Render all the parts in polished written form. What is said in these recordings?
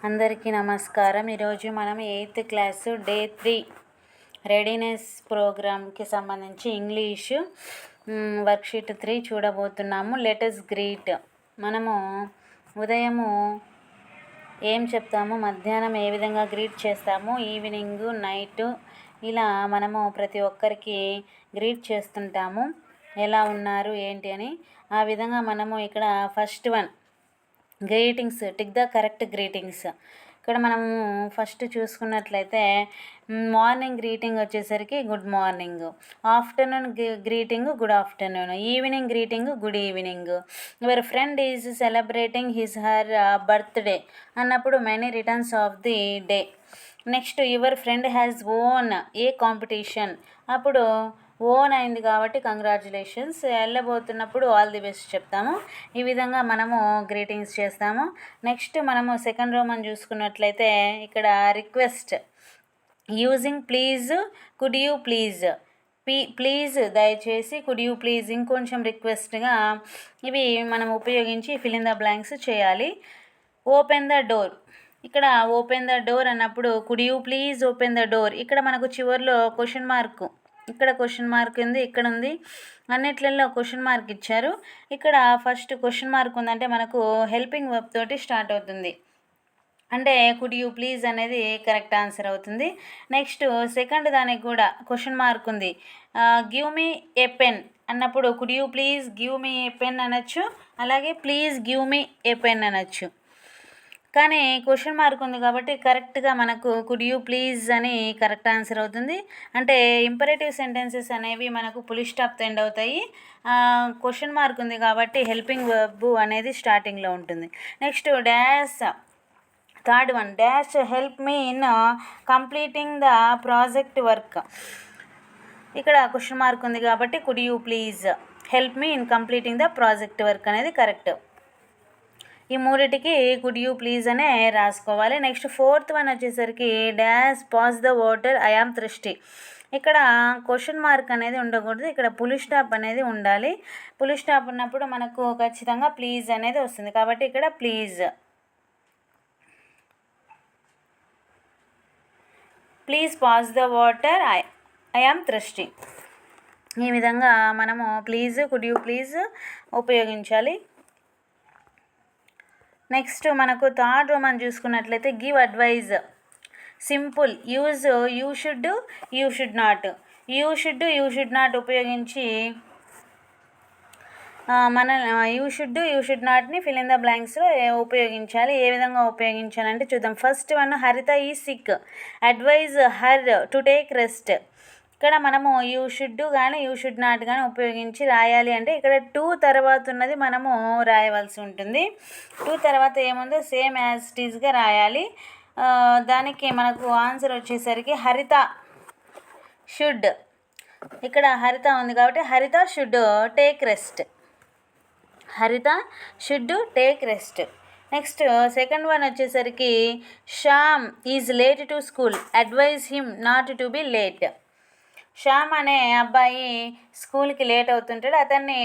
అందరికీ నమస్కారం. ఈరోజు మనం 8th క్లాసు డే 3 రెడీనెస్ ప్రోగ్రామ్కి సంబంధించి ఇంగ్లీషు వర్క్షీట్ 3 చూడబోతున్నాము. Let us greet. మనము ఉదయము ఏం చెప్తాము, మధ్యాహ్నం ఏ విధంగా గ్రీట్ చేస్తాము, ఈవినింగ్ నైట్ ఇలా మనము ప్రతి ఒక్కరికి గ్రీట్ చేస్తుంటాము. ఎలా ఉన్నారు ఏంటి అని. ఆ విధంగా మనము ఇక్కడ first one greetings, tick the correct greetings. ఇక్కడ మనము ఫస్ట్ చూసుకున్నట్లయితే మార్నింగ్ గ్రీటింగ్ వచ్చేసరికి good morning, afternoon greeting good afternoon, evening greeting good evening. Your friend is celebrating his her birthday అన్నప్పుడు many returns of the day. Next your friend has won a competition, అప్పుడు won అయింది కాబట్టి congratulations. వెళ్ళబోతున్నప్పుడు all the best చెప్తాము. ఈ విధంగా మనము greetings చేస్తాము. నెక్స్ట్ మనము సెకండ్ రోమన్ చూసుకున్నట్లయితే ఇక్కడ request using please, could you please, please దయచేసి, కుడ్ యూ ప్లీజ్ ఇంకొంచెం రిక్వెస్ట్గా ఇవి మనం ఉపయోగించి ఫిల్ ఇన్ ద బ్లాంక్స్ చేయాలి. ఓపెన్ ద డోర్, ఇక్కడ ఓపెన్ ద డోర్ అన్నప్పుడు could you please open the door. ఇక్కడ మనకు చివరిలో క్వశ్చన్ మార్క్, ఇక్కడ క్వశ్చన్ మార్క్ ఉంది, ఇక్కడ ఉంది, అన్నిట్లలో క్వశ్చన్ మార్క్ ఇచ్చారు. ఇక్కడ ఫస్ట్ క్వశ్చన్ మార్క్ ఉందంటే మనకు హెల్పింగ్ వర్బ్ తోటి స్టార్ట్ అవుతుంది, అంటే కుడ్ యూ ప్లీజ్ అనేది కరెక్ట్ ఆన్సర్ అవుతుంది. నెక్స్ట్ సెకండ్ దానికి కూడా క్వశ్చన్ మార్క్ ఉంది, గివ్ మీ ఏ పెన్ అన్నప్పుడు could you please give me a pen అనొచ్చు, అలాగే please give me a pen అనొచ్చు. కానీ క్వశ్చన్ మార్క్ ఉంది కాబట్టి కరెక్ట్గా మనకు కుడ్ యూ ప్లీజ్ అని కరెక్ట్ ఆన్సర్ అవుతుంది. అంటే ఇంపరేటివ్ సెంటెన్సెస్ అనేవి మనకు పులి స్టాప్తో ఎండ్ అవుతాయి. క్వశ్చన్ మార్క్ ఉంది కాబట్టి హెల్పింగ్ వర్బ్ అనేది స్టార్టింగ్లో ఉంటుంది. Next dash, third one dash help me in completing the project work. ఇక్కడ క్వశ్చన్ మార్క్ ఉంది కాబట్టి could you please help me in completing the project work అనేది కరెక్ట్. ఈ మూడిటికి కుడ్ యూ ప్లీజ్ అనే రాసుకోవాలి. నెక్స్ట్ ఫోర్త్ వన్ వచ్చేసరికి dash pass the water I am thirsty. ఇక్కడ క్వశ్చన్ మార్క్ అనేది ఉండకూడదు, ఇక్కడ పులి స్టాప్ అనేది ఉండాలి. పులి స్టాప్ ఉన్నప్పుడు మనకు ఖచ్చితంగా ప్లీజ్ అనేది వస్తుంది కాబట్టి ఇక్కడ please, please pass the water I am thirsty. ఈ విధంగా మనము ప్లీజ్, కుడ్ యూ ప్లీజ్ ఉపయోగించాలి. నెక్స్ట్ మనకు థర్డ్ రోమన్ చూసుకున్నట్లయితే give advice. Simple use you should, you should not. You should not ఉపయోగించి మన యూ షుడ్ నాట్ని ఫిల్ ఇన్ ద బ్లాంక్స్లో ఉపయోగించాలి. ఏ విధంగా ఉపయోగించాలంటే చూద్దాం. First one Haritha is sick, advice her to take rest. ఇక్కడ మనము యూ షుడ్ కానీ యూ షుడ్ నాట్ కానీ ఉపయోగించి రాయాలి అంటే ఇక్కడ టు తర్వాత ఉన్నది మనము రాయవలసి ఉంటుంది. టు తర్వాత ఏముందో సేమ్ యాజ్ ఇట్ ఈజ్గా రాయాలి. దానికి మనకు ఆన్సర్ వచ్చేసరికి హరిత షుడ్. ఇక్కడ హరిత ఉంది కాబట్టి Haritha should take rest, Haritha should take rest. Next second one వచ్చేసరికి Shyam is late to school, advice him not to be late. Shyam అనే అబ్బాయి స్కూల్కి లేట్ అవుతుంటాడు, అతన్ని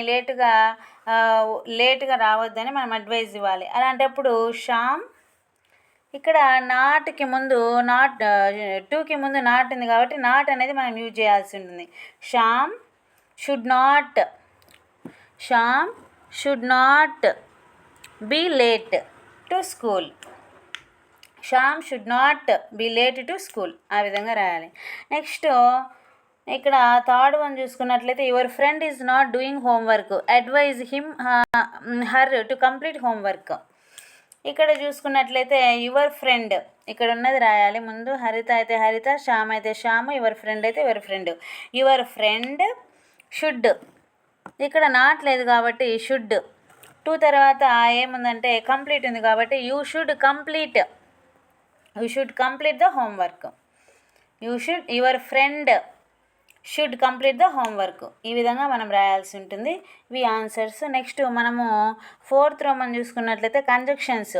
లేటుగా రావద్దని మనం అడ్వైజ్ ఇవ్వాలి. అలాంటప్పుడు శ్యామ్, ఇక్కడ నాట్కి ముందు టూకి ముందు నాట్ ఉంది కాబట్టి నాట్ అనేది మనం యూజ్ చేయాల్సి ఉంటుంది. Shyam should not be late to school. Shyam should not be late to school, ఆ విధంగా రాయాలి. నెక్స్ట్ ఇక్కడ థర్డ్ వన్ చూసుకున్నట్లయితే your friend is not doing homework, advise him her to complete homework. ఇక్కడ చూసుకున్నట్లయితే యువర్ ఫ్రెండ్, ఇక్కడ ఉన్నది రాయాలి ముందు. హరిత అయితే హరిత, శ్యామ్ అయితే శ్యామ్, యువర్ ఫ్రెండ్ అయితే your friend. Your friend should, ఇక్కడ నాట్ లేదు కాబట్టి షుడ్. టూ తర్వాత ఏముందంటే కంప్లీట్ ఉంది కాబట్టి you should complete the homework. Your friend should complete the homework. ఈ విధంగా మనం రాయాల్సి ఉంటుంది. ఇవి ఆన్సర్స్. నెక్స్ట్ మనము ఫోర్త్ రోమన్ చూసుకున్నట్లయితే conjunctions.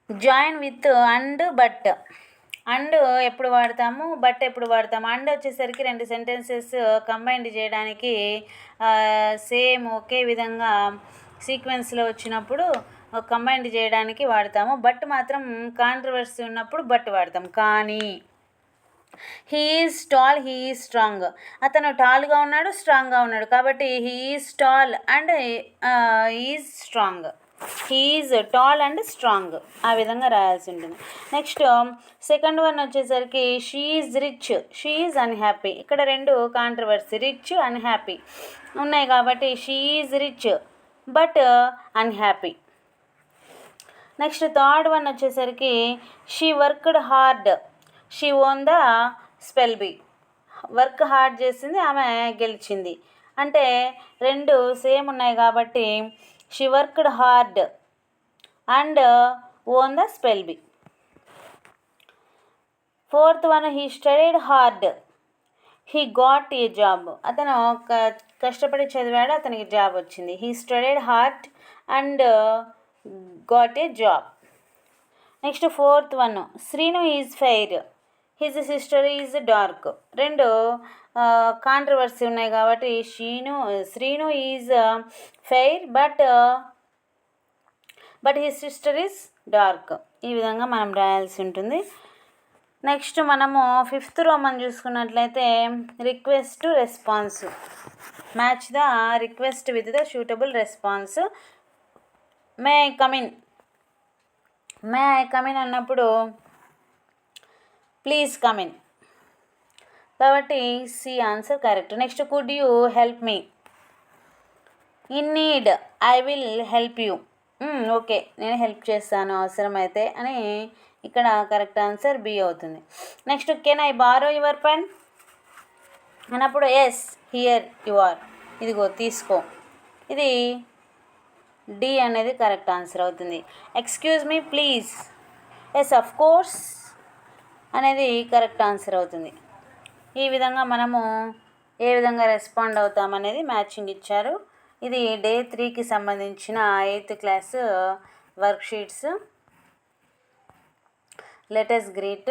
Join with and but. And ఎప్పుడు వాడతాము, బట్ ఎప్పుడు వాడతాము. అండ్ వచ్చేసరికి రెండు సెంటెన్సెస్ కంబైండ్ చేయడానికి సేమ్ ఒకే విధంగా సీక్వెన్స్లో వచ్చినప్పుడు కంబైండ్ చేయడానికి వాడతాము. బట్ మాత్రం కాంట్రవర్సీ ఉన్నప్పుడు బట్ వాడతాం. కానీ he is tall, he is strong. అతను టాల్గా ఉన్నాడు, స్ట్రాంగ్గా ఉన్నాడు, కాబట్టి he is tall and is strong. He is tall and strong, ఆ విధంగా రాయాల్సి ఉంటుంది. నెక్స్ట్ సెకండ్ వన్ వచ్చేసరికి she is rich, she is unhappy. ఇక్కడ రెండు కాంట్రవర్సీ, రిచ్ అన్హ్యాపీ ఉన్నాయి కాబట్టి she is rich but unhappy. Next third one వచ్చేసరికి she worked hard, she won the spell bee. Work hard చేసింది, ఆమె గెలిచింది. అంటే రెండు సేమ్ ఉన్నాయి కాబట్టి she worked hard and own the spell be. Fourth one he studied hard, he got a job. అతను కష్టపడి చదివాడు, అతనికి జాబ్ వచ్చింది. He studied hard and got a job. Next fourth one Srinu is fair, his sister is dark. రెండు controversy ఉన్నాయి కాబట్టి Srinu is fair but his sister is dark. ఈ విధంగా మనం రాయాల్సి ఉంటుంది. నెక్స్ట్ మనము ఫిఫ్త్ రోమన్ చూసుకున్నట్లయితే request response. Match the request with the suitable response. May I come in, may I come in అన్నప్పుడు ప్లీజ్ కమిన్, కాబట్టి C answer correct. Next could you help me, in need I will help you. Okay, నేను help చేస్తాను అవసరమైతే అని ఇక్కడ correct answer B అవుతుంది. Next can I borrow your pen అన్నప్పుడు yes here you are, ఇదిగో తీసుకో. ఇది డి అనేది కరెక్ట్ ఆన్సర్ అవుతుంది. Excuse me please, yes of course అనేది కరెక్ట్ ఆన్సర్ అవుతుంది. ఈ విధంగా మనము ఏ విధంగా రెస్పాండ్ అవుతామనేది మ్యాచింగ్ ఇచ్చారు. ఇది డే 3కి సంబంధించిన 8th class worksheets. Let us greet.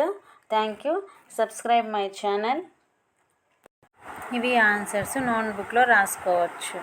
Thank you. Subscribe my channel. ఇవి ఆన్సర్స్ నోట్బుక్లో రాసుకోవచ్చు.